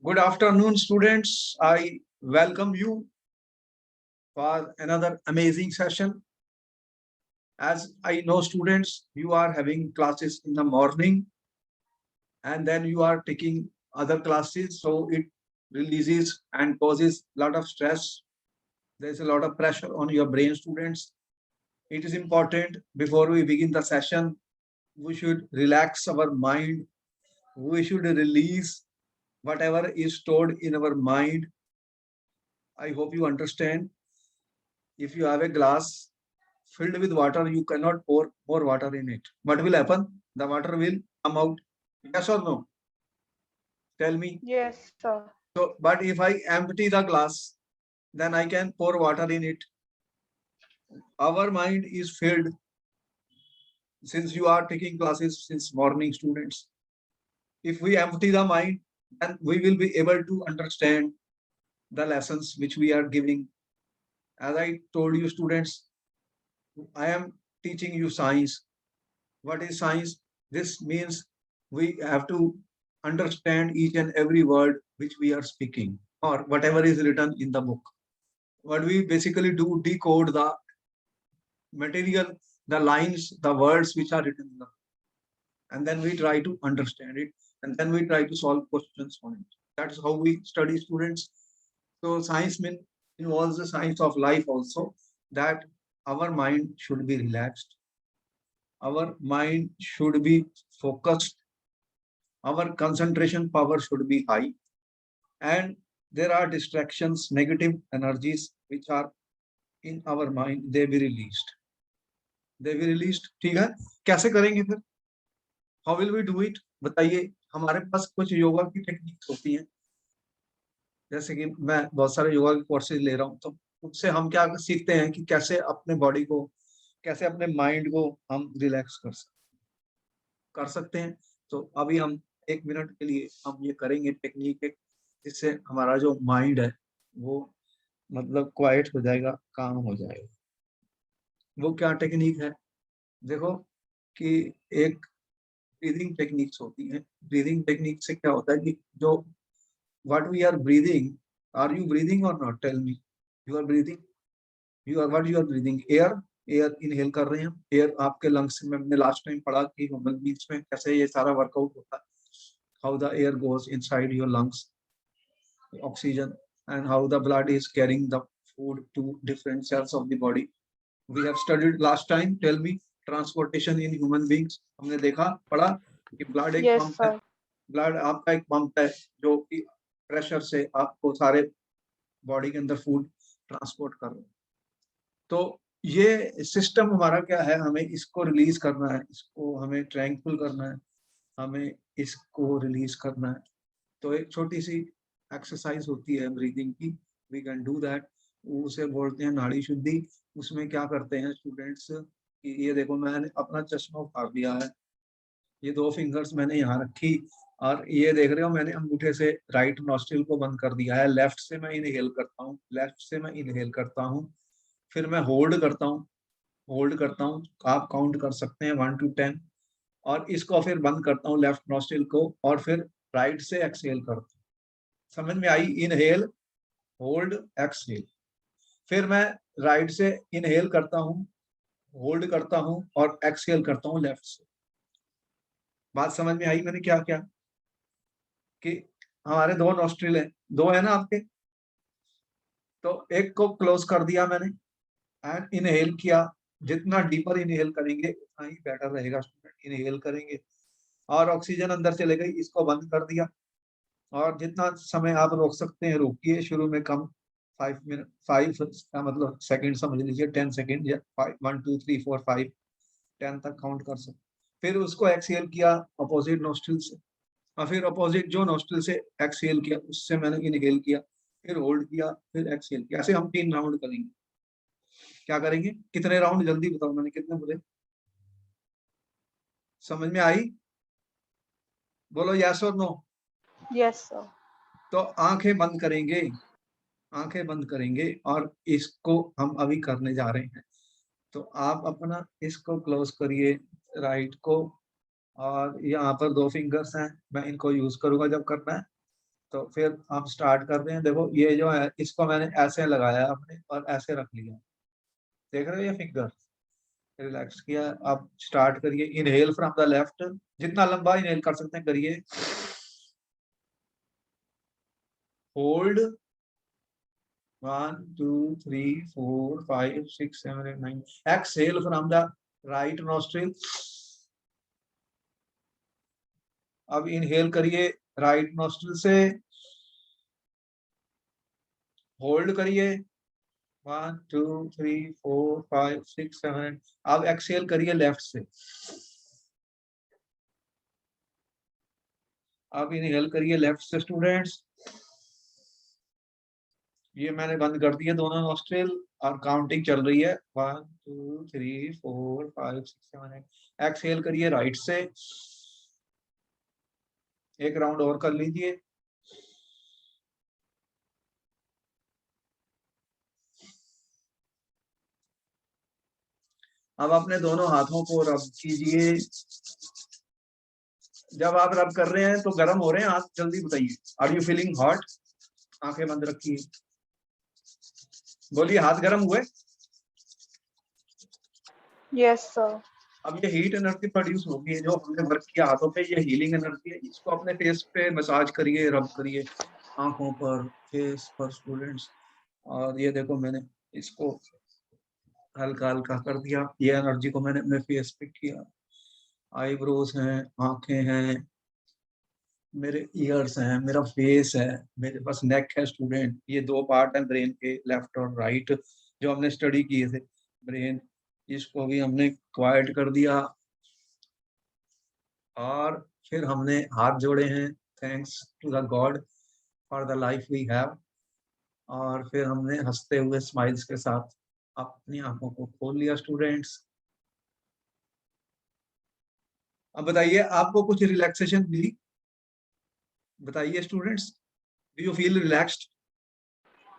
Good afternoon, students. I welcome you for another amazing session. As I know, students, you are having classes in the morning and then you are taking other classes. So it releases and causes a lot of stress. There's a lot of pressure on your brain, students. It is important before we begin the session, we should relax our mind. We should release whatever is stored in our mind. I hope you understand. If you have a glass filled with water, you cannot pour more water in it. What will happen? The water will come out. Yes or no? Tell me. Yes, sir. So, but if I empty the glass, then I can pour water in it. Our mind is filled since you are taking classes since morning, students. If we empty the mind, then we will be able to understand the lessons which we are giving. As I told you, students, I am teaching you science. What is science? This means we have to understand each and every word which we are speaking or whatever is written in the book. What we basically do, decode the material, the lines, the words which are written in the book. And then we try to understand it and then we try to solve questions on it. That is how we study, students. So science involves the science of life also, that our mind should be relaxed. Our mind should be focused. Our concentration power should be high. And there are distractions, negative energies which are in our mind, they be released. They be released. ठीक है, कैसे करेंगे फिर? How will we do it? बताइए. हमारे पास कुछ योगा की techniques होती हैं, जैसे कि मैं बहुत सारे योगा के कोर्सेज ले रहा हूँ, तो उससे हम क्या सीखते हैं कि कैसे अपने बॉडी को, कैसे अपने माइंड को हम रिलैक्स कर सकते हैं. तो अभी हम 1 मिनट के लिए हम ये करेंगे टेक्निक, जिससे हमारा जो माइंड है वो मतलब क्वाइट हो जाएगा, काम हो जाएगा. वो क्या टेक्निक है? देखो कि एक ब्रीदिंग टेक्निक्स होती है. ब्रीदिंग टेक्निक से क्या होता है कि जो what we are breathing, are you breathing और not? Tell me. You are breathing. You are what you are breathing? Air. Air inhale कर रहे हैं हम. एयर आपके लंग्स में, हमने लास्ट टाइम पढ़ा कि ह्यूमन बींग्स में कैसे ये सारा वर्कआउट होता है. How the air goes inside your lungs, oxygen, and how the blood is carrying the food to different cells of the body. We have studied last time. Tell me, transportation in human beings. हमने देखा, पढ़ा कि blood एक Yes, pump है. sir. Blood आपका एक pump है जो कि प्रेशर से आपको सारे बॉडी के अंदर फूड ट्रांसपोर्ट कर रहे हैं. तो ये सिस्टम हमारा क्या है, हमें इसको रिलीज करना है, इसको हमें ट्रैंक्विल करना है, हमें इसको रिलीज करना है. तो एक छोटी सी एक्सरसाइज होती है ब्रीदिंग की. We can do that. उसे बोलते हैं नाड़ी शुद्धि. उसमें क्या करते हैं स्टूडेंट्स कि ये देखो, मैंने अपना चश्मा उतार दिया है, ये 2 फिंगर्स मैंने यहाँ रखी, और ये देख रहे हो मैंने अंगूठे से राइट नॉस्ट्रिल को बंद कर दिया है. लेफ्ट से मैं इनहेल करता हूँ, लेफ्ट से मैं इनहेल करता हूँ, फिर मैं होल्ड करता हूँ, होल्ड करता हूँ. आप काउंट कर सकते हैं 1 to 10, और इसको फिर बंद करता हूँ लेफ्ट नॉस्ट्रिल को, और फिर राइट से एक्सहेल करता हूँ. समझ में आई? Inhale, hold, exhale. फिर मैं राइट से इनहेल करता हूँ, होल्ड करता हूँ और एक्सहेल करता हूँ लेफ्ट से. बात समझ में आई मैंने क्या क्या? कि हमारे 2 नॉस्ट्रिल हैं, 2 है ना आपके, तो एक को क्लोज कर दिया मैंने एंड इनहेल किया. जितना डीपर इनहेल करेंगे उतना ही बेटर रहेगा स्टूडेंट. इनहेल करेंगे और ऑक्सीजन अंदर चले गई, इसको बंद कर दिया. और जितना समय आप रोक सकते हैं रोकिए. शुरू में कम 5 मिनट, 5 का मतलब सेकंड समझ लीजिए, 10 सेकंड या 1 2 3 4 5 10 तक काउंट कर सकते. फिर उसको एक्सहेल किया अपोजिट नोस्ट्रिल से, और फिर अपोजिट जो नोस्ट्रिल से एक्सहेल किया उससे मैंने इनहेल किया, फिर होल्ड किया, फिर एक्सहेल किया. ऐसे हम 3 राउंड करेंगे. क्या करेंगे? कितने राउंड जल्दी बताओ, मैंने कितने बोले? समझ में आई? बोलो यस और नो. Yes, sir. तो आंखें बंद करेंगे, आंखें बंद करेंगे और इसको हम अभी करने जा रहे हैं. तो आप अपना इसको क्लोज करिए, राइट को, और यहाँ पर 2 फिंगर्स हैं, मैं इनको यूज करूंगा जब करना है. तो फिर हम स्टार्ट कर रहे हैं। देखो ये जो है इसको मैंने ऐसे लगाया अपने और ऐसे रख लिया, देख रहे हो ये फिंगर रिलैक्स किया। अब स्टार्ट करिए, इनहेल फ्रॉम द लेफ्ट, जितना लंबा इनहेल कर सकते हैं करिए, hold 1 2 3 4 5 6 7 8 9, exhale from the right nostril. अब इनहेल करिए राइट नोस्ट्रिल से, होल्ड करिए 1 2 3 4 5 6 7 8, अब एक्सहेल करिए लेफ्ट से। अब इनहेल करिए लेफ्ट से स्टूडेंट्स, ये मैंने बंद कर दिए दोनों नोस्ट्रिल और काउंटिंग चल रही है 1 2 3 4 5 6 7 8। एक्सहेल करिए राइट से, एक राउंड और कर लीजिए। अब अपने दोनों हाथों को रब कीजिए। जब आप रब कर रहे हैं तो गर्म हो रहे हैं हाथ, जल्दी बताइए। Are you feeling hot? आंखें बंद रखिए, बोलिए हाथ गर्म हुए? Yes, sir. अब ये हीट एनर्जी प्रोड्यूस होगी, जो हमने वर्क किया हाथों पे, ये हीलिंग एनर्जी है। इसको अपने फेस पे मसाज करिए, रब करिए, आंखों पर, फेस पर स्टूडेंट्स। और ये देखो मैंने इसको हल्का हल्का कर दिया, ये एनर्जी को मैंने अपने फेस पे किया। आईब्रोज हैं, आंखें हैं, मेरे ईयर्स हैं, मेरा फेस है, मेरे पास नेक है स्टूडेंट। ये दो पार्ट हैं ब्रेन के, लेफ्ट और राइट, जो हमने स्टडी किए थे। ब्रेन, इसको भी हमने क्वाइट कर दिया और फिर हमने हाथ जोड़े हैं, thanks to the God for the life we have. और फिर हमने हंसते हुए स्माइल्स के साथ अपनी आंखों को खोल लिया स्टूडेंट्स। अब बताइए आपको कुछ रिलैक्सेशन मिली? बताइए students, do you feel relaxed?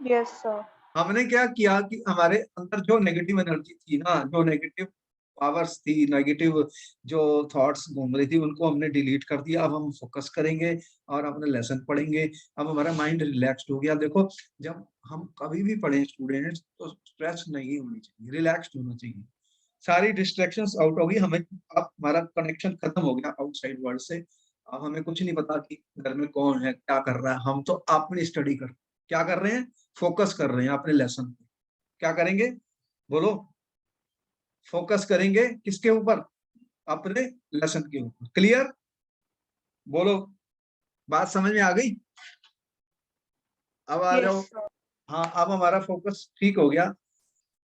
Yes, sir. हमने क्या किया कि हमारे अंदर जो नेगेटिव एनर्जी थी ना, जो नेगेटिव पावर्स थी, नेगेटिव जो थॉट्स घूम रही थी, उनको हमने डिलीट कर दिया। अब हम फोकस करेंगे और अपने लेसन पढ़ेंगे। अब हमारा माइंड रिलैक्स्ड हो गया। देखो जब हम कभी भी पढ़ें स्टूडेंट्स तो स्ट्रेस नहीं होनी चाहिए, रिलैक्स्ड होना चाहिए। सारी डिस्ट्रैक्शंस आउट हो गई, हमें अब हमारा कनेक्शन खत्म हो गया आउटसाइड वर्ल्ड से। अब हमें कुछ नहीं पता कि घर में कौन है, क्या कर रहा है। हम तो अपनी स्टडी कर, क्या कर रहे हैं, फोकस कर रहे हैं अपने लेसन पे। क्या करेंगे बोलो? फोकस करेंगे किसके ऊपर? अपने लेसन के ऊपर। क्लियर? बोलो, बात समझ में आ गई? अब आ Yes, जाओ। sir. हाँ, अब हमारा फोकस ठीक हो गया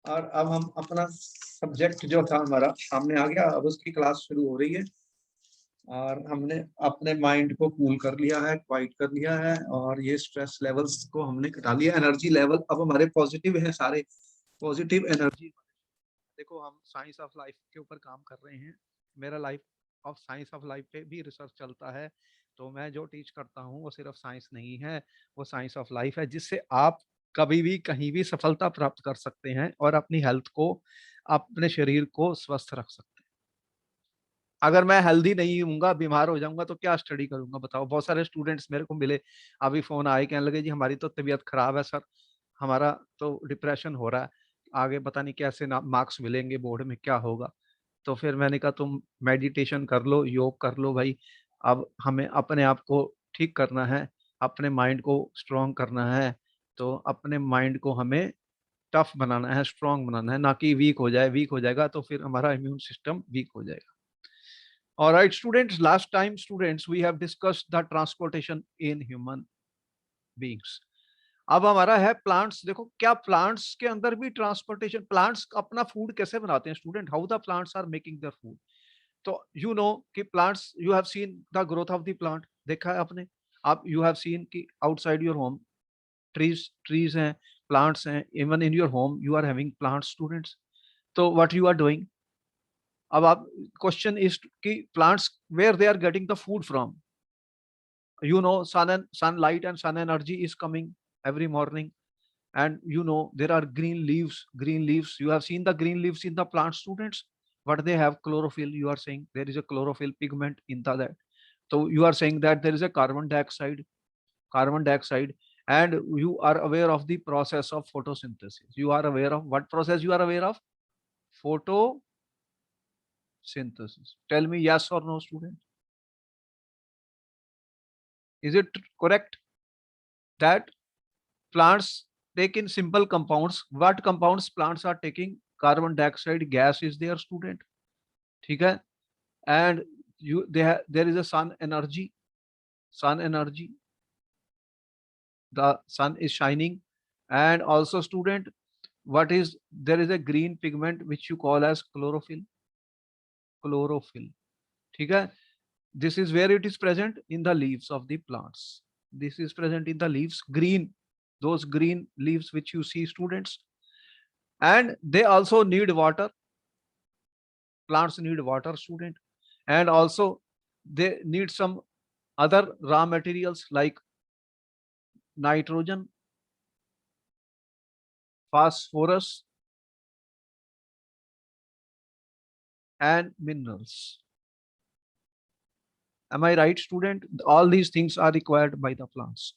और अब हम अपना सब्जेक्ट जो था हमारा सामने आ गया। अब उसकी क्लास शुरू हो रही है और हमने अपने माइंड को कूल कर लिया है, क्वाइट कर लिया है और ये स्ट्रेस लेवल्स को हमने घटा लिया। एनर्जी लेवल अब हमारे पॉजिटिव है, सारे पॉजिटिव एनर्जी। देखो हम साइंस ऑफ लाइफ के ऊपर काम कर रहे हैं। मेरा life of science of life पे भी रिसर्च चलता है। तो मैं जो टीच करता हूँ वो सिर्फ साइंस नहीं है, वो साइंस ऑफ लाइफ है, जिससे आप कभी भी कहीं भी सफलता प्राप्त कर सकते हैं और अपनी हेल्थ को, अपने शरीर को स्वस्थ रख सकते हैं। अगर मैं हेल्दी नहीं हूँगा, बीमार हो जाऊंगा तो क्या स्टडी करूंगा बताओ? बहुत सारे स्टूडेंट्स मेरे को मिले, अभी फोन आए, कहने लगे जी हमारी तो तबीयत खराब है सर, हमारा तो डिप्रेशन हो रहा है, आगे पता नहीं कैसे मार्क्स मिलेंगे बोर्ड में, क्या होगा। तो फिर मैंने कहा तुम मेडिटेशन कर लो, योग कर लो भाई। अब हमें अपने आप को ठीक करना है, अपने माइंड को स्ट्रांग करना है। तो अपने माइंड को हमें टफ बनाना है, स्ट्रांग बनाना है, ना कि वीक हो जाए। वीक हो जाएगा तो फिर हमारा इम्यून सिस्टम वीक हो जाएगा। All right, students. Last time, students, we have discussed the transportation in human beings. अब हमारा है प्लांट्स। देखो क्या प्लांट्स के अंदर भी ट्रांसपोर्टेशन, प्लांट्स अपना फूड कैसे बनाते हैं student? How the plants are making their food. तो यू नो कि plants, you have seen the growth of the plant, देखा है आपने? आप यू हैव सीन कि outside your home trees trees हैं, प्लांट्स हैं, even in your home you are having plants students. तो व्हाट यू आर डूइंग? अब आप, क्वेश्चन इज कि plants where they are getting the food from? you know, sunlight and sun energy is coming every morning. And you know there are green leaves, you have seen the green leaves in the plant students. What they have? Chlorophyll. You are saying there is a chlorophyll pigment in the that. So you are saying that there is a carbon dioxide carbon dioxide, and you are aware of the process of photosynthesis. You are aware of what process you are aware of? Photosynthesis. Tell me yes or no, student. Is it correct that plants take in simple compounds? What compounds plants are taking? Carbon dioxide gas is their student. ठीक है? And there is a sun energy, the sun is shining. And also student, what is, there is a green pigment which you call as chlorophyll. ठीक है? This is where it is present in the leaves of the plants. This is present in the leaves, green, those green leaves which you see, students. And they also need water. Plants need water, student. And also they need some other raw materials like nitrogen, phosphorus, and minerals. Am I right, student? All these things are required by the plants.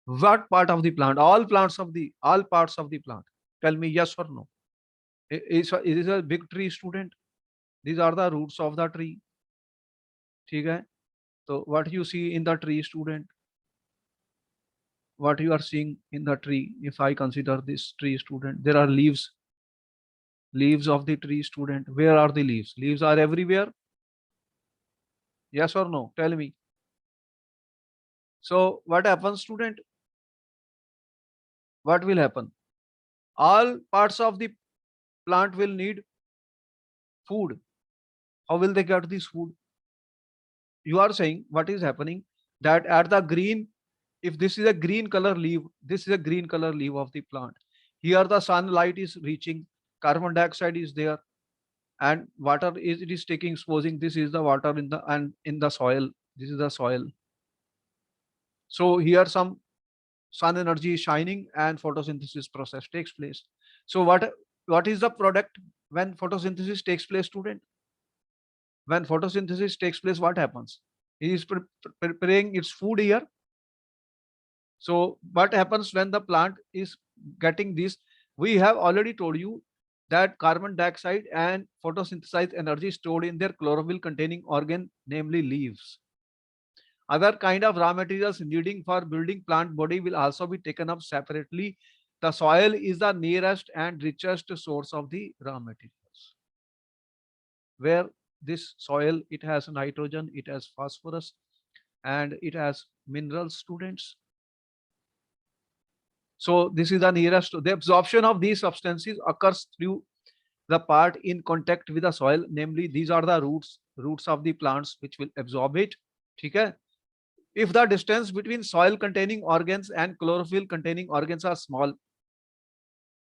What part of the plant? All parts of the plant. Tell me yes or no. It is a big tree, student. These are the roots of the tree. ठीक है? So what you see in the tree, student? What you are seeing in the tree? If I consider this tree, student, there are leaves. Leaves of the tree, student. Where are the leaves? Leaves are everywhere. Yes or no? Tell me. So what happens, student? What will happen? All parts of the plant will need food. How will they get this food? You are saying what is happening, that at the green, if this is a green color leaf, this is a green color leaf of the plant. Here the sunlight is reaching, carbon dioxide is there, and water is, it is taking, exposing. This is the water in the, and in the soil. This is the soil. So here some sun energy is shining and photosynthesis process takes place. So what is the product when photosynthesis takes place, student? When photosynthesis takes place, what happens? It is preparing its food here. So what happens when the plant is getting this? We have already told you that carbon dioxide and photosynthesized energy stored in their chlorophyll containing organ, namely leaves. Other kind of raw materials needing for building plant body will also be taken up separately. The soil is the nearest and richest source of the raw materials. Where this soil, it has nitrogen, it has phosphorus, and it has minerals, students. So this is the nearest. The absorption of these substances occurs through the part in contact with the soil, namely these are the roots of the plants which will absorb it. Okay? If the distance between soil containing organs and chlorophyll containing organs are small,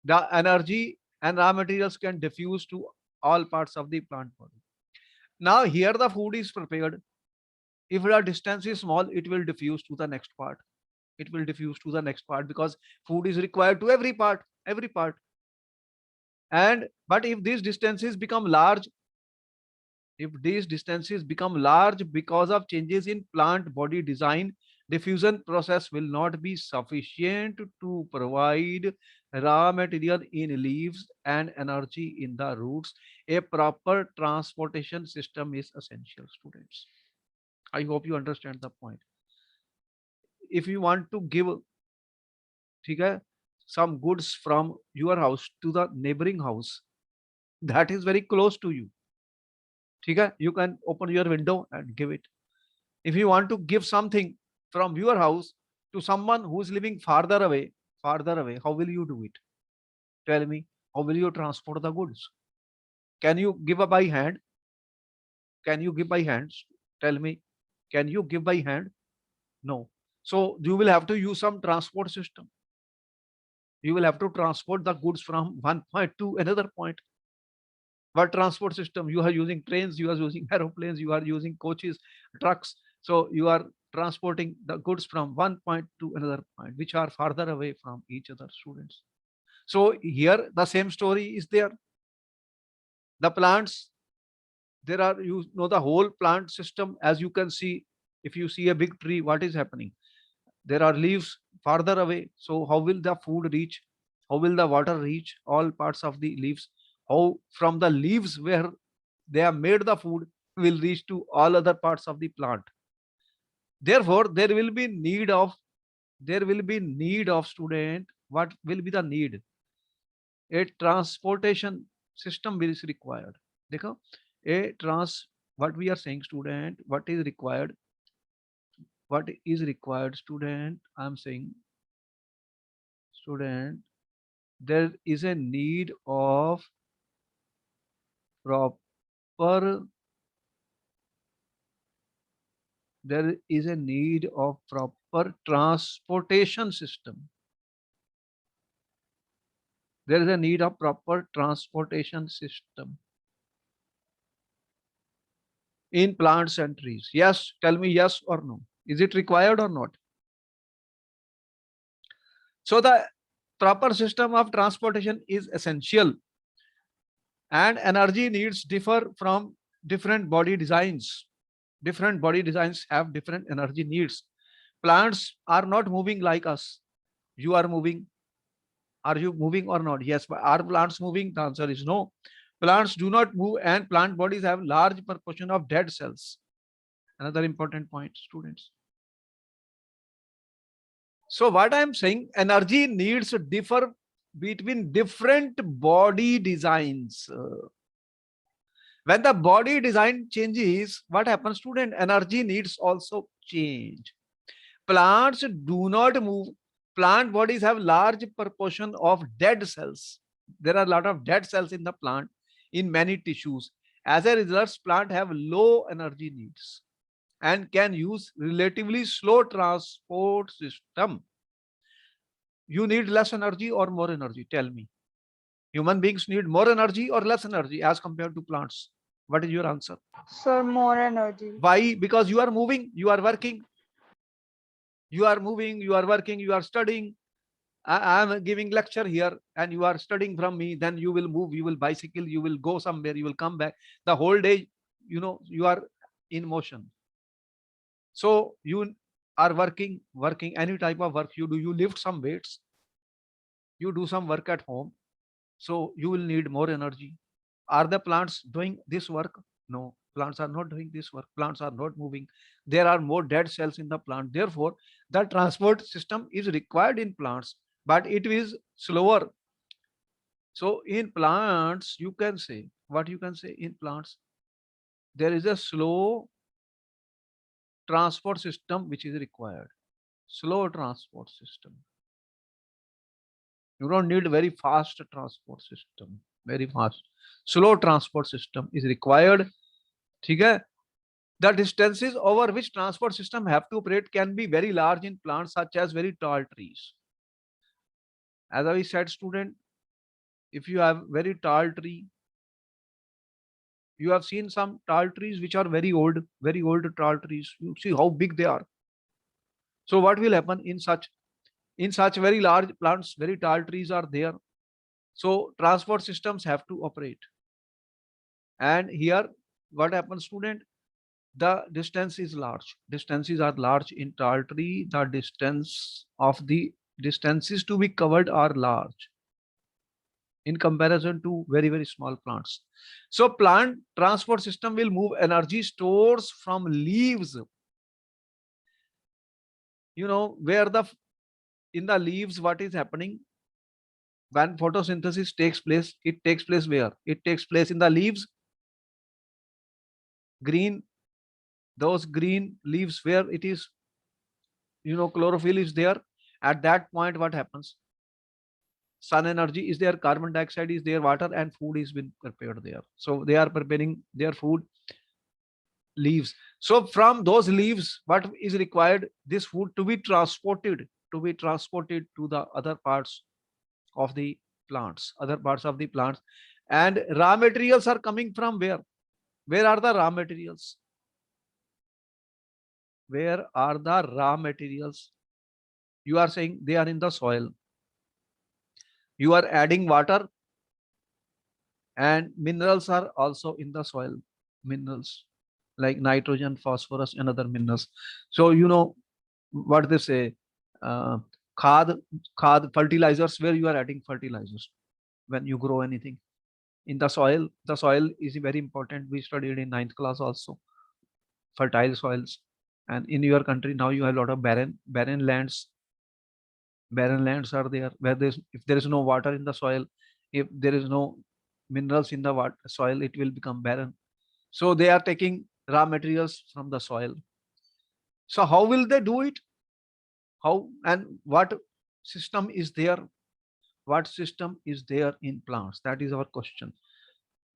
the energy and raw materials can diffuse to all parts of the plant body. Now here the food is prepared. If the distance is small, it will diffuse to the next part. It will diffuse to the next part because food is required to every part, every part. And but if these distances become large, if these distances become large because of changes in plant body design, diffusion process will not be sufficient to provide raw material in leaves and energy in the roots. A proper transportation system is essential, students. I hope you understand the point. If you want to give, okay, some goods from your house to the neighboring house that is very close to you, okay, you can open your window and give it. If you want to give something from your house to someone who is living farther away, how will you do it? Tell me, how will you transport the goods? Can you give a by hand? Can you give by hands? Tell me, can you give by hand? No. So you will have to use some transport system. You will have to transport the goods from one point to another point. What transport system? You are using trains, you are using aeroplanes, you are using coaches, trucks. So you are transporting the goods from one point to another point, which are farther away from each other, students. So here the same story is there. The plants, there are, you know, the whole plant system, as you can see, if you see a big tree, what is happening? There are leaves farther away. So how will the food reach? How will the water reach all parts of the leaves? How from the leaves where they have made the food will reach to all other parts of the plant? Therefore, there will be need of student. What will be the need? A transportation system is required. देखो, a trans what we are saying, student, what is required? What is required, student? I'm saying, student, there is a need of proper there is a need of proper transportation system. There is a need of proper transportation system in plants and trees. Yes, tell me yes or no. Is it required or not? So the proper system of transportation is essential, and energy needs differ from different body designs. Different body designs have different energy needs. Plants are not moving like us. You are moving. Are you moving or not? Yes, but are plants moving? The answer is no. Plants do not move, and plant bodies have large proportion of dead cells. Another important point, students. So what I am saying, energy needs differ between different body designs. When the body design changes, what happens, student? Energy needs also change. Plants do not move. Plant bodies have large proportion of dead cells. There are a lot of dead cells in the plant in many tissues. As a result, plants have low energy needs and can use relatively slow transport system. You need less energy or more energy? Tell me. Human beings need more energy or less energy as compared to plants? What is your answer? Sir, more energy. Why? Because you are moving, you are working. You are moving, you are working, you are studying. I am giving lecture here and you are studying from me. Then you will move, you will bicycle, you will go somewhere, you will come back. The whole day, you are in motion. So you are working any type of work you do. You lift some weights, you do some work at home. So you will need more energy. Are the plants doing this work? No, plants are not doing this work. Plants are not moving. There are more dead cells in the plant. Therefore, the transport system is required in plants, but it is slower. So in plants, you can say, what you can say in plants, there is a slow transport system which is required. Slow transport system. You don't need very fast transport system. Very fast. Slow transport system is required. Okay? The distances over which transport system have to operate can be very large in plants such as very tall trees. As I said, student, if you have very tall tree, you have seen some tall trees which are very old tall trees. You see how big they are. So what will happen in such very large plants, very tall trees are there. So transport systems have to operate. And here, what happens, student? The distance is large. Distances are large in tall tree. The distances to be covered are large in comparison to very, very small plants. So plant transport system will move energy stores from leaves. Where in the leaves, what is happening? When photosynthesis takes place, it takes place where? It takes place in the leaves. Green, those green leaves where it is, chlorophyll is there. At that point, what happens? Sun energy is there, carbon dioxide is there, water and food is been prepared there. So they are preparing their food, leaves. So from those leaves, what is required? This food to be transported to the other parts of the plants, and raw materials are coming from where? Where are the raw materials? Where are the raw materials? You are saying they are in the soil. You are adding water and minerals are also in the soil. Minerals like nitrogen, phosphorus and other minerals. So what they say, khad, khad fertilizers, where you are adding fertilizers when you grow anything. In the soil is very important. We studied in ninth class also, fertile soils. And in your country now you have a lot of barren lands. Barren lands are there where if there is no water in the soil, if there is no minerals in the soil, it will become barren. So they are taking raw materials from the soil. So how will they do it? How and what system is there? What system is there in plants? That is our question.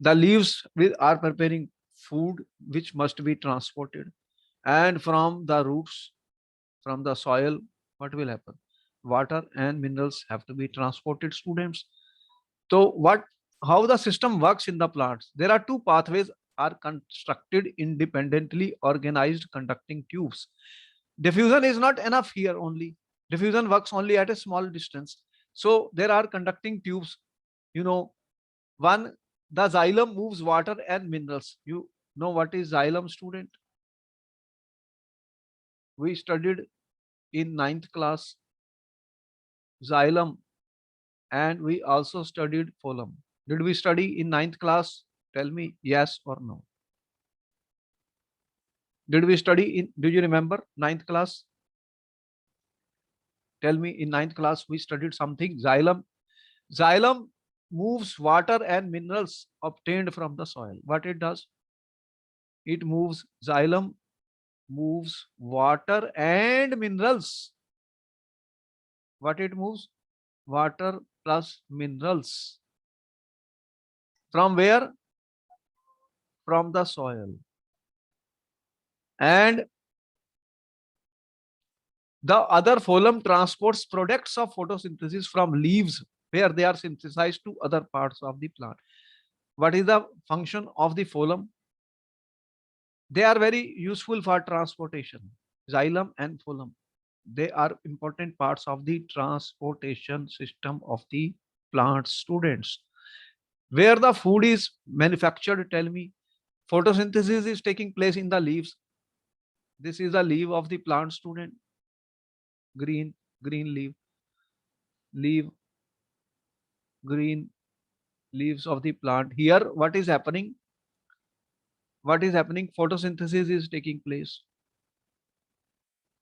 The leaves are preparing food which must be transported, and from the roots, from the soil, what will happen? Water and minerals have to be transported, students. So how the system works in the plants? There are two pathways are constructed independently organized conducting tubes. Diffusion is not enough here only. Diffusion works only at a small distance. So there are conducting tubes. You know, one, the xylem moves water and minerals. You know what is xylem, student? We studied in ninth class xylem, and we also studied phloem. Did we study in ninth class? Tell me yes or no. Did we study in, do you remember ninth class? Tell me, in ninth class we studied something, xylem. Xylem moves water and minerals obtained from the soil. What it does? It moves, xylem moves water and minerals. What it moves? Water plus minerals. From where? From the soil. And the other phloem transports products of photosynthesis from leaves where they are synthesized to other parts of the plant. What is the function of the phloem? They are very useful for transportation. Xylem and phloem, they are important parts of the transportation system of the plant, students. Where the food is manufactured, tell me. Photosynthesis is taking place in the leaves. This is the leaf of the plant, student. Green leaf, leaf, green leaves of the plant. Here, what is happening? What is happening? Photosynthesis is taking place.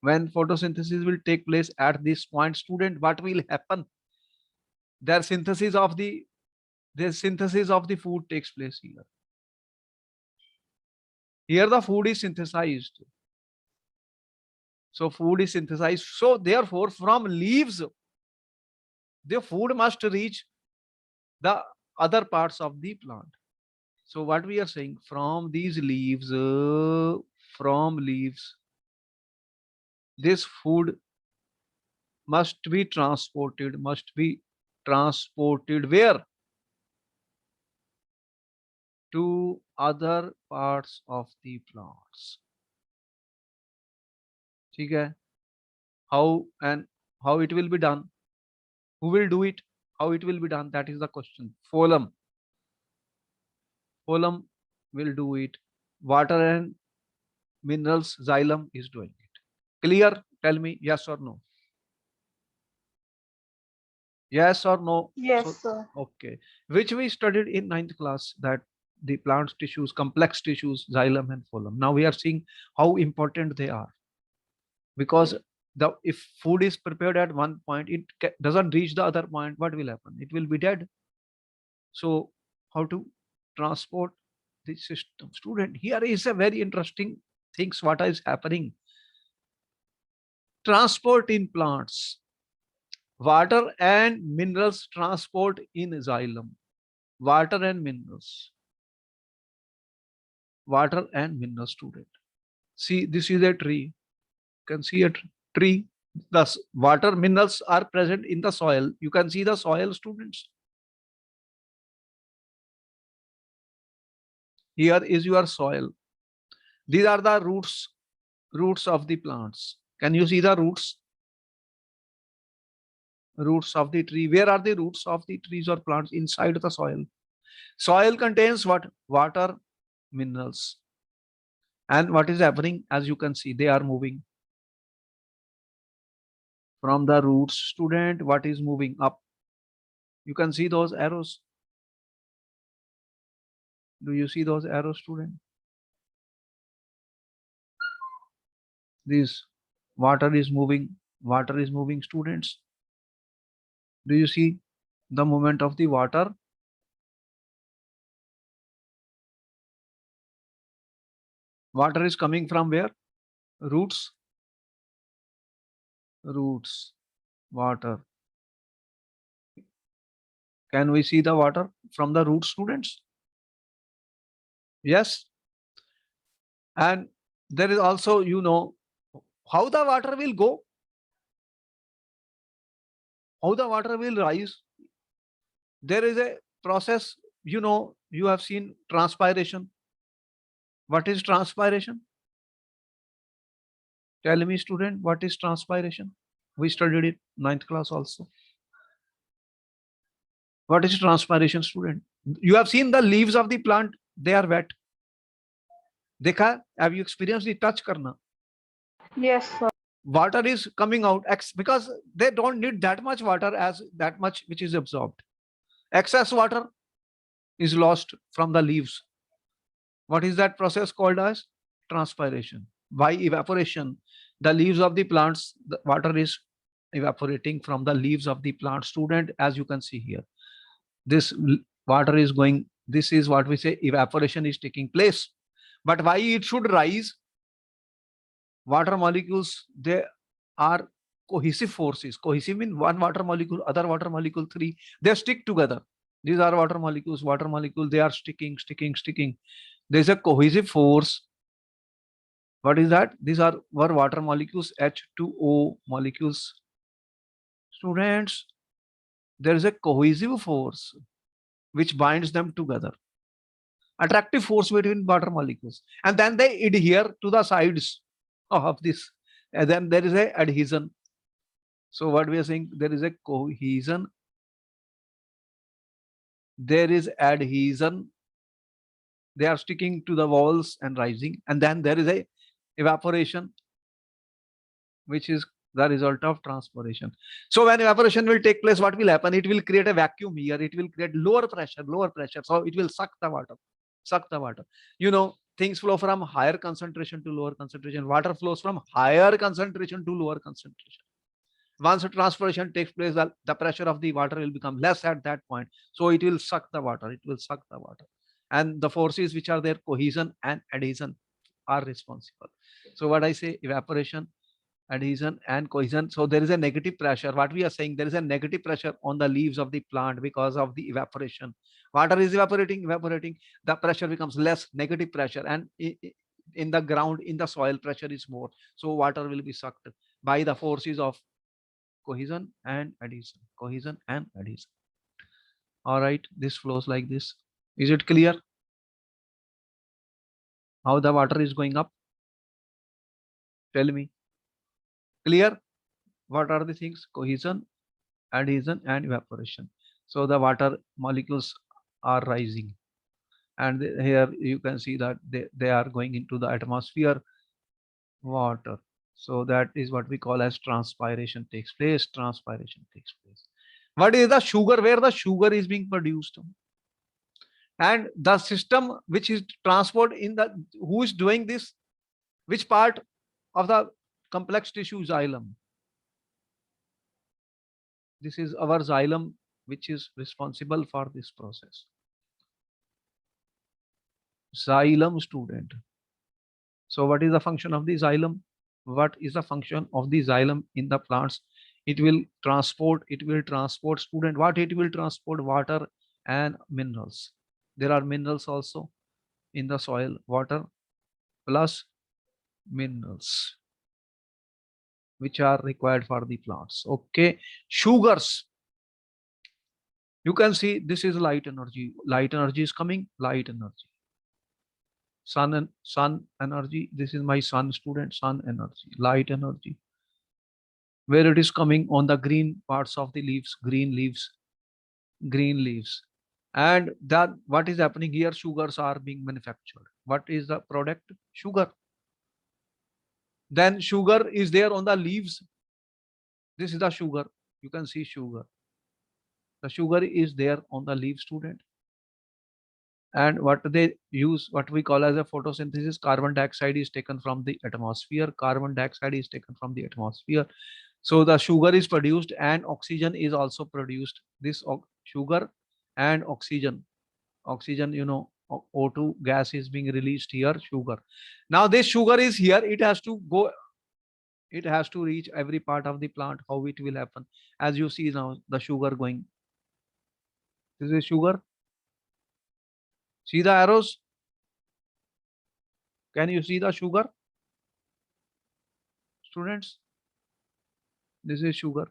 When photosynthesis will take place at this point, student, what will happen? Their synthesis of the food takes place here. Here the food is synthesized. So food is synthesized. So therefore, from leaves, the food must reach the other parts of the plant. So what we are saying, from these leaves, this food must be transported where? To other parts of the plants. Okay. How and how it will be done? Who will do it? How it will be done? That is the question. Phloem will do it. Water and minerals, xylem is doing it. Clear? Tell me yes or no. Yes or no? Yes, sir. Okay. Which we studied in ninth class, that the plant tissues, complex tissues, xylem and phloem. Now we are seeing how important they are. Because if food is prepared at one point, it doesn't reach the other point, what will happen? It will be dead. So how to transport the system? Student, here is a very interesting things what is happening. Transport in plants. Water and minerals transport in xylem. Water and minerals. Water and minerals, student. See, this is a tree. You can see a tree. Thus, water minerals are present in the soil. You can see the soil, students. Here is your soil. These are the roots of the plants. Can you see the roots? Roots of the tree. Where are the roots of the trees or plants? Inside the soil. Soil contains what? Water, minerals. And what is happening? As you can see, they are moving. From the roots, student, what is moving up? You can see those arrows. Do you see those arrows, student? This water is moving, students. Do you see the movement of the water? Water is coming from where? Roots. Roots, water. Can we see the water from the root, students? Yes. And there is also, how the water will go, how the water will rise. There is a process, you have seen transpiration. What is transpiration? Tell me, student, what is transpiration? We studied it 9th class also. What is transpiration, student? You have seen the leaves of the plant, they are wet. Dekha, have you experienced the touch karna? Yes, sir. Water is coming out because they don't need that much water as that much which is absorbed. Excess water is lost from the leaves. What is that process called as? Transpiration. By evaporation, the leaves of the plants, the water is evaporating from the leaves of the plant. Student, as you can see here, this water is going, this is what we say evaporation is taking place. But why it should rise? Water molecules, they are cohesive forces. Cohesive means one water molecule, other water molecule, three, they stick together. These are water molecules, they are sticking. There's a cohesive force. What is that? These are water molecules, H2O molecules. Students, there is a cohesive force which binds them together. Attractive force between water molecules. And then they adhere to the sides of this. And then there is a adhesion. So what we are saying, there is a cohesion. There is adhesion. They are sticking to the walls and rising. And then there is a evaporation, which is the result of transpiration. So when evaporation will take place, what will happen? It will create a vacuum here. It will create lower pressure. So it will suck the water. Things flow from higher concentration to lower concentration. Water flows from higher concentration to lower concentration. Once a transpiration takes place, the pressure of the water will become less at that point. So it will suck the water. And the forces which are there, cohesion and adhesion, are responsible. So what I say, evaporation, adhesion and cohesion. So there is a negative pressure. What we are saying, there is a negative pressure on the leaves of the plant because of the evaporation. Water is evaporating. The pressure becomes less, negative pressure. And in the ground, in the soil, pressure is more. So water will be sucked by the forces of cohesion and adhesion. All right, this flows like this. Is it clear how the water is going up? Tell me. Clear? What are the things? Cohesion, adhesion and evaporation. So the water molecules are rising, and here you can see that they are going into the atmosphere, water. So that is what we call as transpiration takes place. What is the sugar? Where the sugar is being produced? And the system which is transport in the, who is doing this? Which part of the complex tissue? Xylem. This is our xylem which is responsible for this process. Xylem, student. So what is the function of the xylem? What is the function of the xylem in the plants? It will transport student. What it will transport? Water and minerals. There are minerals also in the soil, water plus minerals which are required for the plants. Okay, sugars. You can see this is light energy. Light energy is coming, light energy. Sun energy. This is my sun, student. Sun energy, light energy. Where it is coming? On the green parts of the leaves, green leaves. And that what is happening here? Sugars are being manufactured. What is the product? Sugar. Then sugar is there on the leaves. This is the sugar. You can see sugar. The sugar is there on the leaf, student. And what they use, what we call as a photosynthesis, carbon dioxide is taken from the atmosphere. Carbon dioxide is taken from the atmosphere. So the sugar is produced and oxygen is also produced. This sugar and oxygen, you know, O2 gas is being released here, sugar. Now this sugar is here, it has to go, it has to reach every part of the plant. How it will happen? As you see now, the sugar going. This is sugar. See the arrows? Can you see the sugar? Students, this is sugar.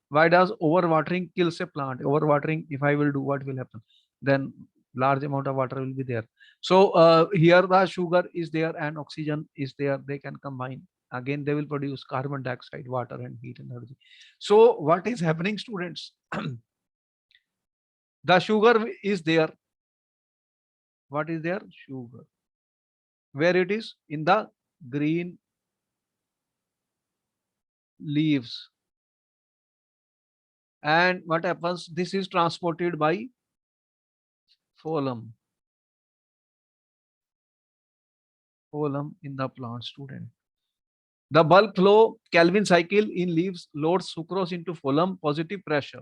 Why does overwatering kills a plant? Overwatering, if I will do, what will happen? Then large amount of water will be there. So here the sugar is there and oxygen is there. They can combine. Again, they will produce carbon dioxide, water, and heat energy. So what is happening, students? The sugar is there. What is there? Sugar. Where it is? In the green leaves. And what happens? This is transported by phloem. Phloem in the plant, student. The bulk flow Calvin cycle in leaves loads sucrose into phloem, positive pressure.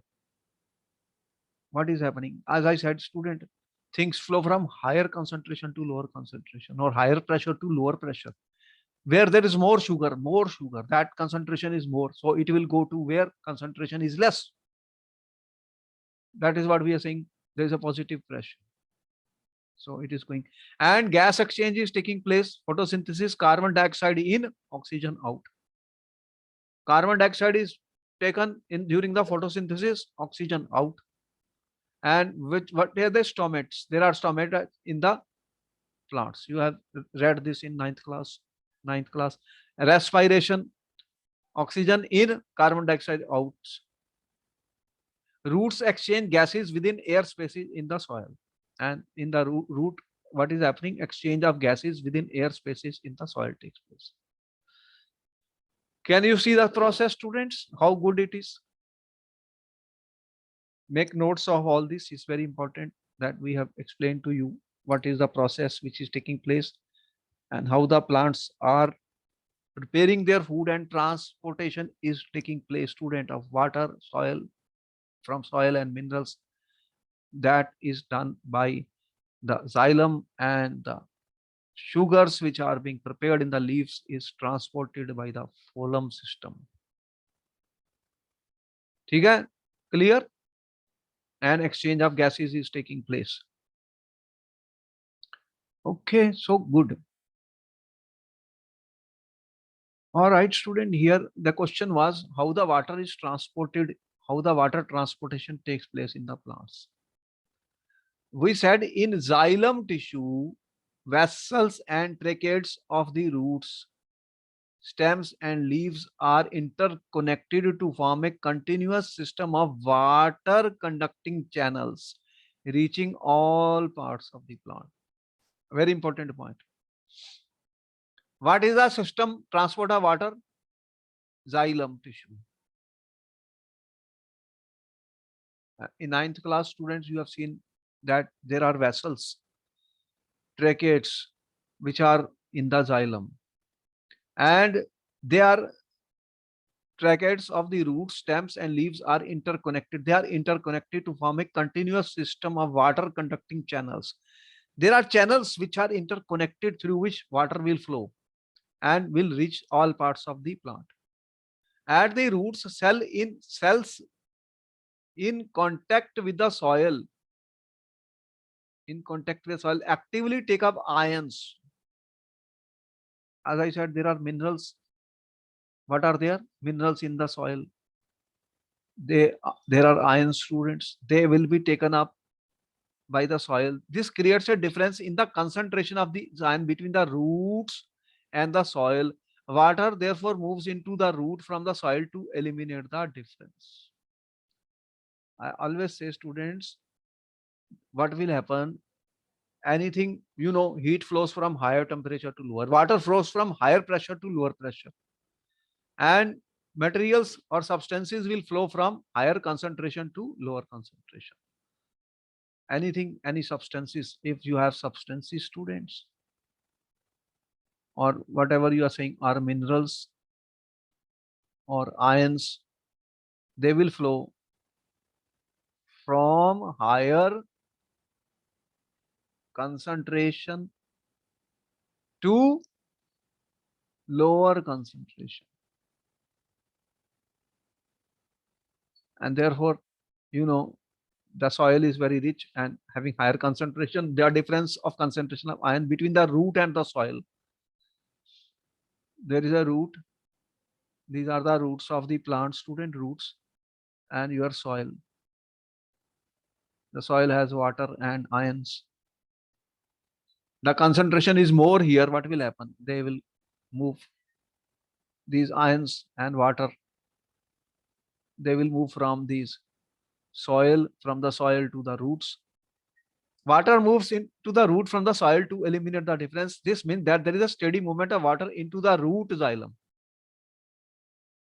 What is happening? As I said, student, things flow from higher concentration to lower concentration, or higher pressure to lower pressure. Where there is more sugar, that concentration is more. So it will go to where concentration is less. That is what we are saying. There is a positive pressure. So it is going, and gas exchange is taking place. Photosynthesis, carbon dioxide in, oxygen out. Carbon dioxide is taken in during the photosynthesis, oxygen out. And what are the stomates? There are stomata in the plants. You have read this in ninth class. Respiration, oxygen in, carbon dioxide out. Roots exchange gases within air spaces in the soil. And in the root, what is happening? Exchange of gases within air spaces in the soil takes place. Can you see the process, students? How good it is? Make notes of all this. Is very important that we have explained to you what is the process which is taking place and how the plants are preparing their food, and transportation is taking place, student, of water, soil, from soil and minerals. That is done by the xylem, and the sugars which are being prepared in the leaves is transported by the phloem system. ठीक है? Clear? And exchange of gases is taking place. Okay, so good. All right, student, here the question was how the water is transported, how the water transportation takes place in the plants. We said in xylem tissue, vessels and tracheids of the roots, stems and leaves are interconnected to form a continuous system of water conducting channels reaching all parts of the plant. Very important point. What is the system transport of water? Xylem tissue. In ninth class, students, you have seen that there are vessels, tracheids, which are in the xylem, and they are tracheids of the roots, stems, and leaves are interconnected. They are interconnected to form a continuous system of water conducting channels. There are channels which are interconnected through which water will flow and will reach all parts of the plant. At the roots, cells in contact with the soil, actively take up ions. As I said, there are minerals. What are there? Minerals in the soil. There are ion, students. They will be taken up by the soil. This creates a difference in the concentration of the ion between the roots and the soil. Water therefore moves into the root from the soil to eliminate the difference. I always say, students, what will happen? Anything, heat flows from higher temperature to lower. Water flows from higher pressure to lower pressure. and materials or substances will flow from higher concentration to lower concentration. Anything, any substances, if you have substances, students, or whatever you are saying are minerals or ions, they will flow from higher concentration to lower concentration. And therefore, you know, the soil is very rich and having higher concentration. The difference of concentration of iron between the root and the soil. There is a root. These are the roots of the plant, student, roots, and your soil. The soil has water and ions. The concentration is more here. What will happen? They will move these ions and water. They will move from these soil, from the soil to the roots. Water moves into the root from the soil to eliminate the difference. This means that there is a steady movement of water into the root xylem.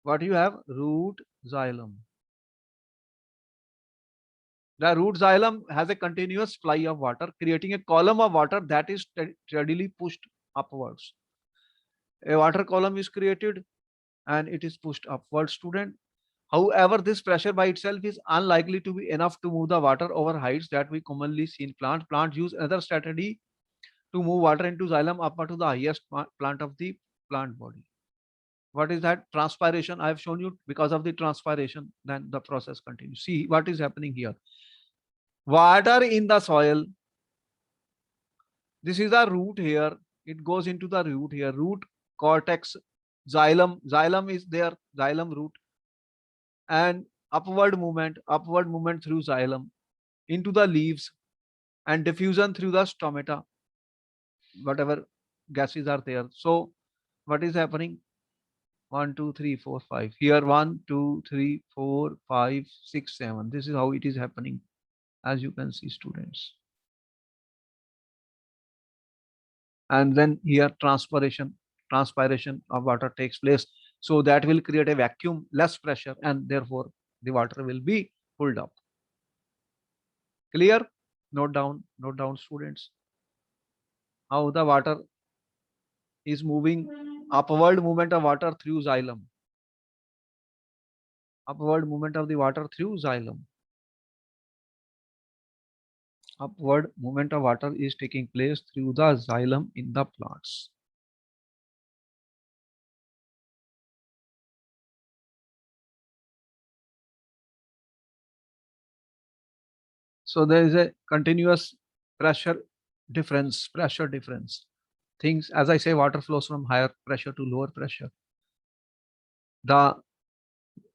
What you have? Root xylem. The root xylem has a continuous supply of water, creating a column of water that is steadily pushed upwards. A water column is created and it is pushed upwards, student. However, this pressure by itself is unlikely to be enough to move the water over heights that we commonly see in plants. Plants use another strategy to move water into xylem up to the highest plant of the plant body. What is that? Transpiration. I have shown you. Because of the transpiration, then the process continues. See what is happening here. Water in the soil. This is the root here. It goes into the root here. Root, cortex, xylem. Xylem is there. Xylem, root. And upward movement through xylem into the leaves and diffusion through the stomata, whatever gases are there. So what is happening? 1, 2, 3, 4, 5. Here 1, 2, 3, 4, 5, 6, 7. This is how it is happening, as you can see, students. And then here transpiration of water takes place. So that will create a vacuum, less pressure, and therefore the water will be pulled up. Clear? Note down, students, how the water is moving. Upward movement of water through xylem. Upward movement of the water through xylem. Upward movement of water is taking place through the xylem in the plants. So there is a continuous pressure difference. Things, as I say, water flows from higher pressure to lower pressure. The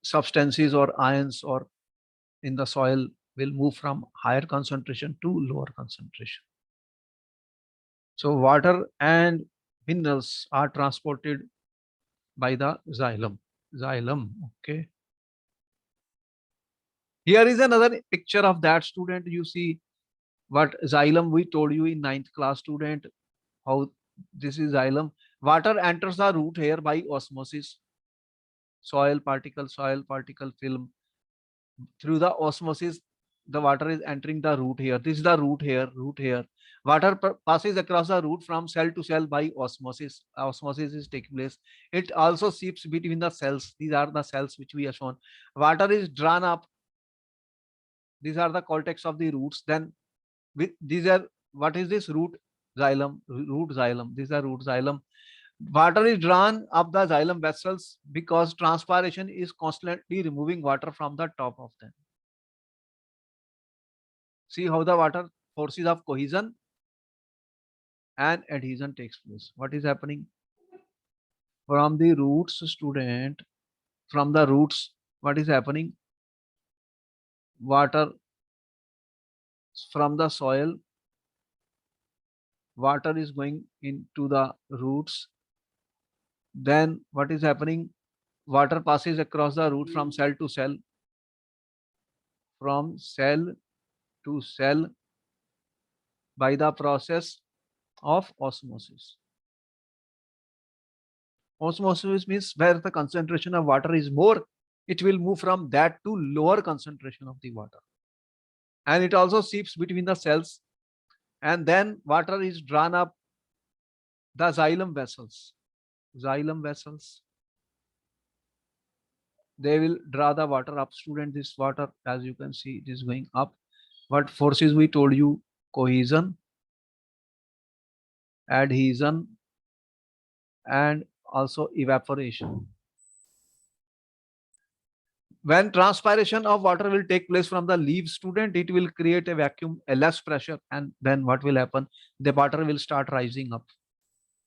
substances or ions or in the soil will move from higher concentration to lower concentration. So water and minerals are transported by the xylem. Okay. Here is another picture of that, student. You see what xylem we told you in 9th class, student, how this is xylem. Water enters the root here by osmosis. Soil particle film. Through the osmosis, the water is entering the root here. This is the root here. Water passes across the root from cell to cell by osmosis. Osmosis is taking place. It also seeps between the cells. These are the cells which we have shown. Water is drawn up. These are the cortex of the roots. Then these are, what is this? Root xylem. These are root xylem. Water is drawn up the xylem vessels because transpiration is constantly removing water from the top of them. See how the water forces of cohesion and adhesion takes place. What is happening? From the roots, student, from the roots, what is happening? Water from the soil, water is going into the roots. Then what is happening? Water passes across the root from cell to cell. From cell to cell by the process of osmosis. Osmosis means where the concentration of water is more, it will move from that to lower concentration of the water. And it also seeps between the cells, and then water is drawn up the xylem vessels. Xylem vessels, they will draw the water up. Student, this water, as you can see, it is going up. What forces we told you? Cohesion, adhesion, and also evaporation. When transpiration of water will take place from the leaves, student, it will create a vacuum, a less pressure, and then what will happen? The water will start rising up.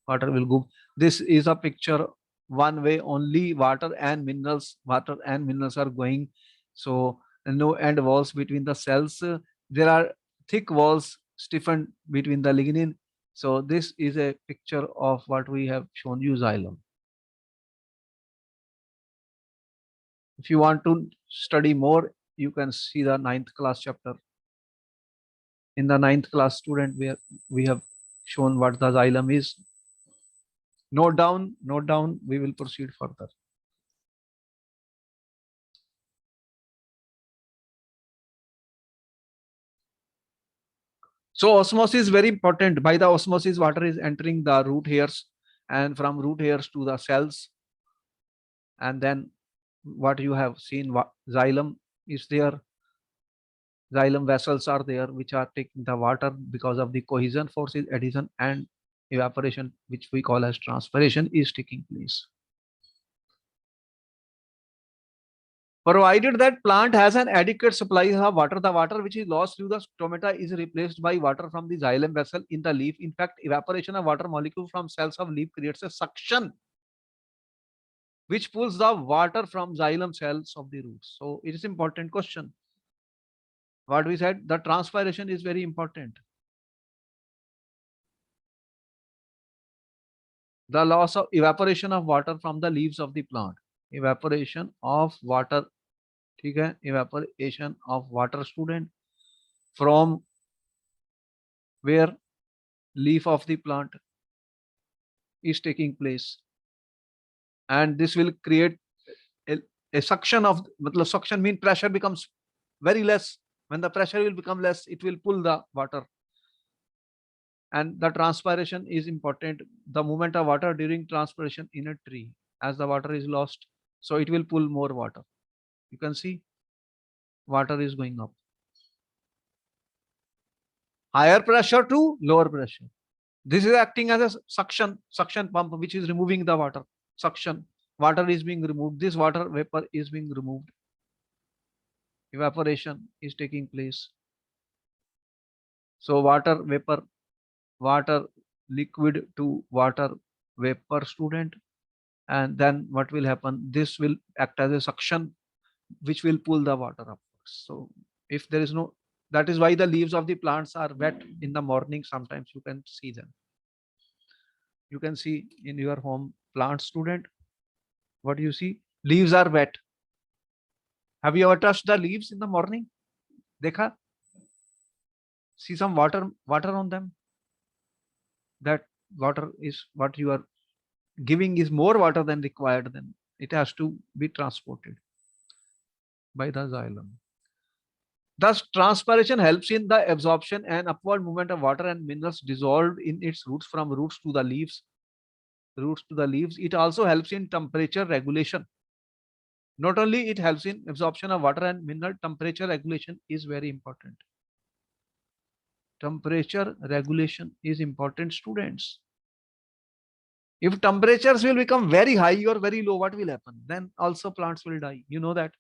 Water will go. This is a picture one way only. Water and minerals are going. So no end walls between the cells. There are thick walls stiffened between the lignin. So this is a picture of what we have shown you, xylem. If you want to study more, you can see the 9th class chapter. In the 9th class, student, where we have shown what the xylem is. Note down, we will proceed further. So osmosis is very important. By the osmosis, water is entering the root hairs, and from root hairs to the cells. And then what you have seen, xylem is there. Xylem vessels are there, which are taking the water because of the cohesion forces, adhesion and evaporation, which we call as transpiration, is taking place. Provided that plant has an adequate supply of water, the water which is lost through the stomata is replaced by water from the xylem vessel in the leaf. In fact, evaporation of water molecule from cells of leaf creates a suction which pulls the water from xylem cells of the roots. So it is important question. What we said, the transpiration is very important. The loss of evaporation of water from the leaves of the plant. Evaporation of water. Okay? Evaporation of water, student, from where? Leaf of the plant is taking place. And this will create a suction of, suction mean pressure becomes very less. When the pressure will become less, it will pull the water. And the transpiration is important. The movement of water during transpiration in a tree, as the water is lost, so it will pull more water. You can see water is going up. Higher pressure to lower pressure. This is acting as a suction pump, which is removing the water. Suction. Water is being removed. This water vapor is being removed. Evaporation is taking place. So water vapor, water liquid to water vapor, student. And then what will happen? This will act as a suction which will pull the water upwards. So if there is no, that is why the leaves of the plants are wet in the morning. Sometimes you can see them. You can see in your home plant, student. What do you see? Leaves are wet. Have you ever touched the leaves in the morning? Dekha? See some water on them. That water is what you are giving is more water than required. Then it has to be transported by the xylem. Thus, transpiration helps in the absorption and upward movement of water and minerals dissolved in its roots from roots to the leaves. It also helps in temperature regulation. Not only it helps in absorption of water and mineral, temperature regulation is very important. Temperature regulation is important, students. If temperatures will become very high or very low, what will happen? Then also plants will die. You know that.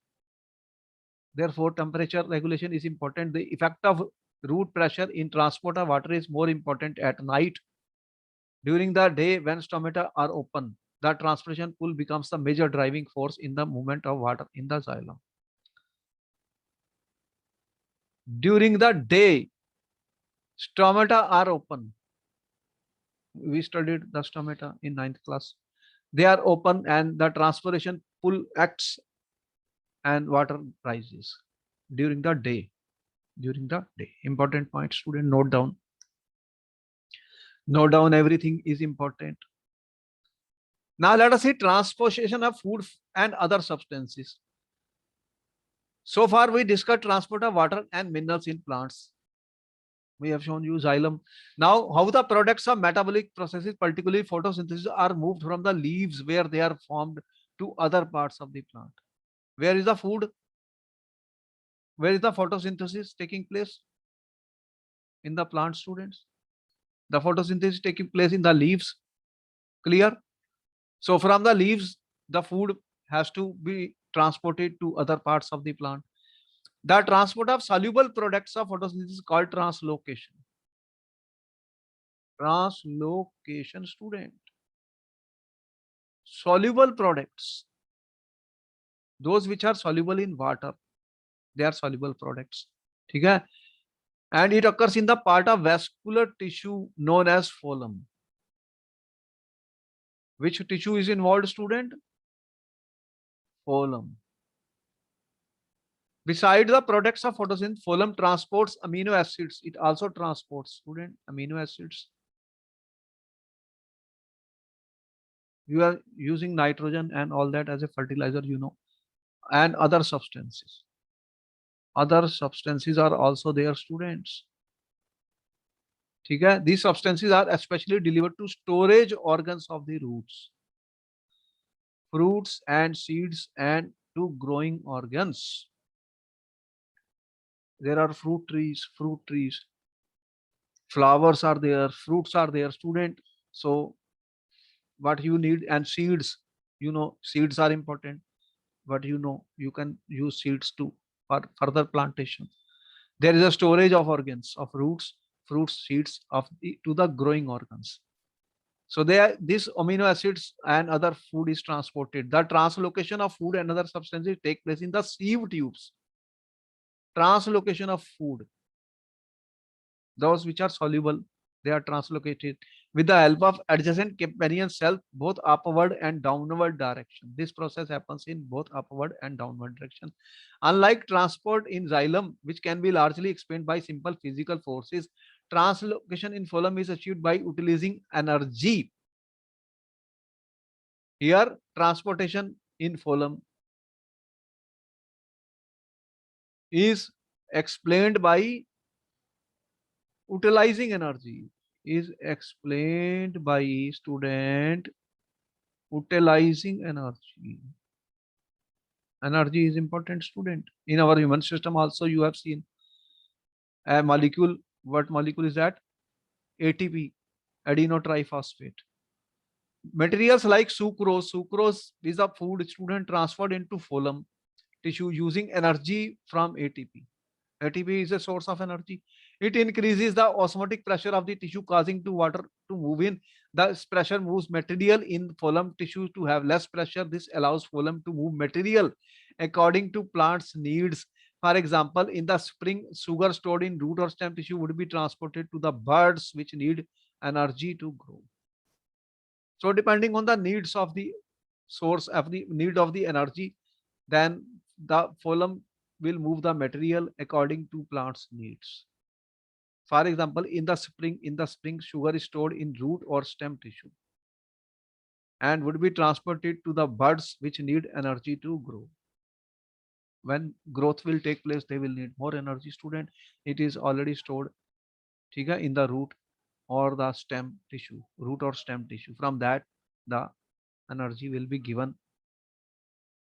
Therefore, temperature regulation is important. The effect of root pressure in transport of water is more important at night. During the day, when stomata are open, the transpiration pull becomes the major driving force in the movement of water in the xylem. During the day, stomata are open. We studied the stomata in 9th class. They are open and the transpiration pull acts and water rises during the day. Important point, student, note down. Note down, everything is important. Now let us see transportation of food and other substances. So far we discussed transport of water and minerals in plants. We have shown you xylem. Now, how the products of metabolic processes, particularly photosynthesis, are moved from the leaves where they are formed to other parts of the plant. Where is the food? Where is the photosynthesis taking place? In the plant, students. The photosynthesis taking place in the leaves. Clear? So from the leaves, the food has to be transported to other parts of the plant. The transport of soluble products of photosynthesis is called translocation. Translocation, student. Soluble products, those which are soluble in water, they are soluble products. Okay? And it occurs in the part of vascular tissue known as phloem. Which tissue is involved, student? Phloem. Besides the products of photosynthesis, phloem transports amino acids. It also transports, student, amino acids. You are using nitrogen and all that as a fertilizer, you know, and other substances. Other substances are also there, students. Okay? These substances are especially delivered to storage organs of the roots, fruits and seeds, and to growing organs. There are fruit trees, flowers are there, fruits are there, student. So what you need, and seeds, you know, seeds are important. But you know, you can use seeds to for further plantation. There is a storage of organs of roots, fruits, seeds of to the growing organs. So there, this amino acids and other food is transported. The translocation of food and other substances take place in the sieve tubes. Translocation of food, those which are soluble, they are translocated with the help of adjacent companion cell, both upward and downward direction. This process happens in both upward and downward direction. Unlike transport in xylem, which can be largely explained by simple physical forces, translocation in phloem is achieved by utilizing energy. Here, transportation in phloem is explained by utilizing energy. Is explained by student utilizing energy. Energy is important, student. In our human system also you have seen a molecule. What molecule is that? ATP, adenotriphosphate. Materials like sucrose. Sucrose is a food, student, transferred into phloem tissue using energy from ATP. ATP is a source of energy. It increases the osmotic pressure of the tissue, causing to water to move in. The pressure moves material in phloem tissue to have less pressure. This allows phloem to move material according to plant's needs. For example, in the spring, sugar stored in root or stem tissue would be transported to the buds which need energy to grow. So depending on the needs of the source of the need of the energy, then the phloem will move the material according to plant's needs. For example, in the spring, sugar is stored in root or stem tissue and would be transported to the buds which need energy to grow. When growth will take place, they will need more energy, student. It is already stored in the root or the stem tissue, root or stem tissue. From that, the energy will be given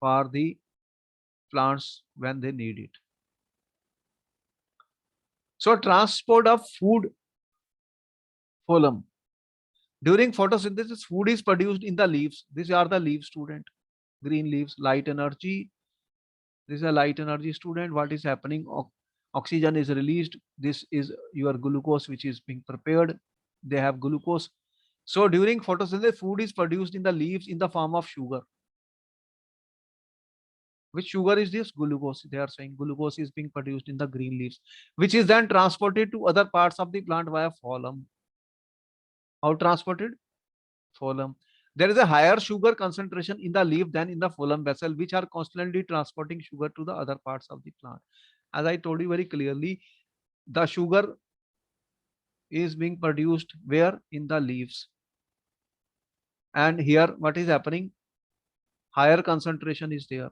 for the plants when they need it. So transport of food, phloem. During photosynthesis, food is produced in the leaves. These are the leaves, student. Green leaves, light energy. This is a light energy, student. What is happening? Oxygen is released. This is your glucose which is being prepared. They have glucose. So during photosynthesis, food is produced in the leaves in the form of sugar. Which sugar is this? Glucose. They are saying glucose is being produced in the green leaves, which is then transported to other parts of the plant via phloem. How transported? Phloem. There is a higher sugar concentration in the leaf than in the phloem vessel, which are constantly transporting sugar to the other parts of the plant. As I told you very clearly, the sugar is being produced where? In the leaves. And here, what is happening? Higher concentration is there.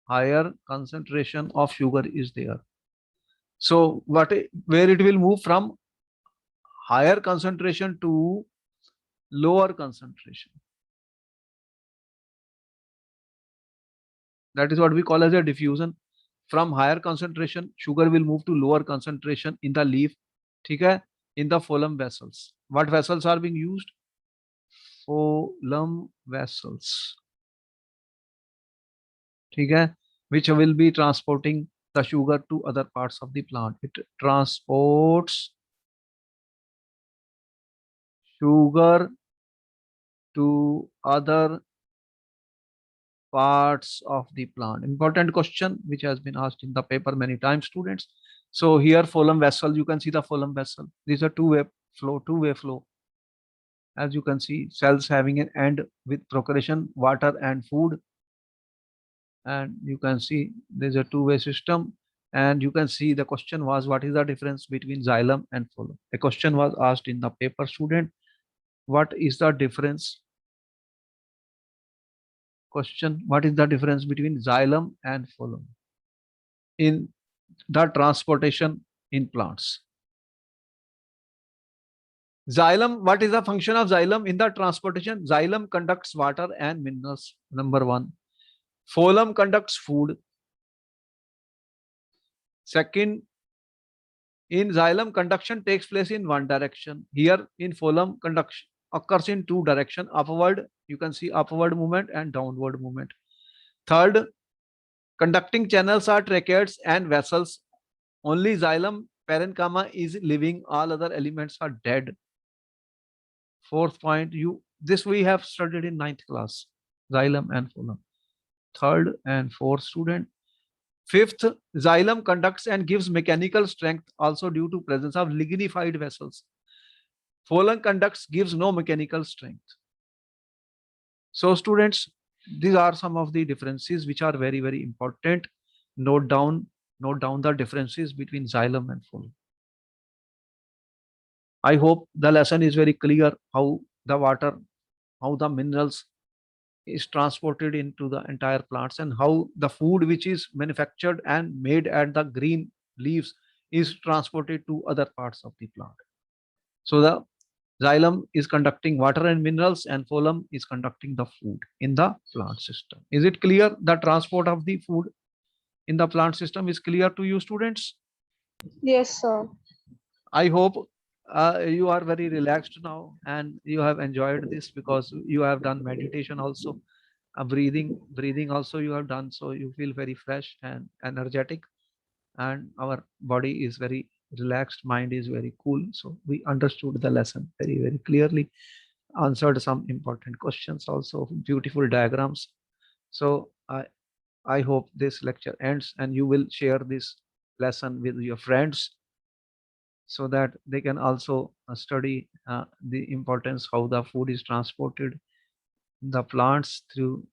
Higher concentration of sugar is there. So where it will move from higher concentration to lower concentration. That is what we call as a diffusion. From higher concentration, sugar will move to lower concentration in the leaf, okay, in the phloem vessels. What vessels are being used? Phloem vessels, okay, which will be transporting the sugar to other parts of the plant. It transports sugar to other parts of the plant. Important question which has been asked in the paper many times, students. So here phloem vessel, you can see the phloem vessel. These are two-way flow. As you can see, cells having an end with procuration, water and food. And you can see there's a two-way system. And you can see the question was, what is the difference between xylem and phloem? The question was asked in the paper, student. What is the difference? Question, what is the difference between xylem and phloem in the transportation in plants? Xylem, what is the function of xylem in the transportation? Xylem conducts water and minerals, number one. Phloem conducts food. Second, in xylem, conduction takes place in one direction. Here in phloem, conduction occurs in two directions. Upward, you can see upward movement and downward movement. Third, conducting channels are tracheids and vessels. Only xylem parenchyma is living, all other elements are dead. Fourth point, this we have studied in 9th class, xylem and phloem. Third and fourth, student. Fifth, xylem conducts and gives mechanical strength also due to presence of lignified vessels. Phloem conducts, gives no mechanical strength. So students, these are some of the differences which are very, very important. Note down the differences between xylem and phloem. I hope the lesson is very clear, how the water, how the minerals is transported into the entire plants, and how the food which is manufactured and made at the green leaves is transported to other parts of the plant. So the xylem is conducting water and minerals, and phloem is conducting the food in the plant system. Is it clear? The transport of the food in the plant system is clear to you, students? Yes, sir. I hope you are very relaxed now and you have enjoyed this, because you have done meditation also, breathing also you have done, so you feel very fresh and energetic, and our body is very relaxed, mind is very cool. So we understood the lesson very, very clearly, answered some important questions also, beautiful diagrams. So I hope this lecture ends and you will share this lesson with your friends, so that they can also study the importance how the food is transported in the plants through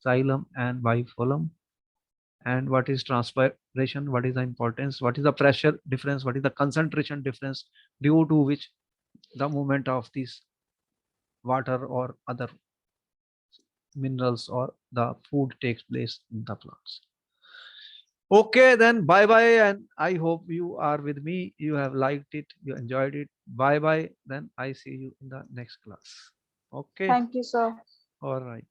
xylem and by phloem, and what is transpiration, what is the importance, what is the pressure difference, what is the concentration difference due to which the movement of this water or other minerals or the food takes place in the plants. Okay, then bye bye. And I hope you are with me. You have liked it, you enjoyed it. Bye bye. Then I see you in the next class. Okay. Thank you, sir. All right.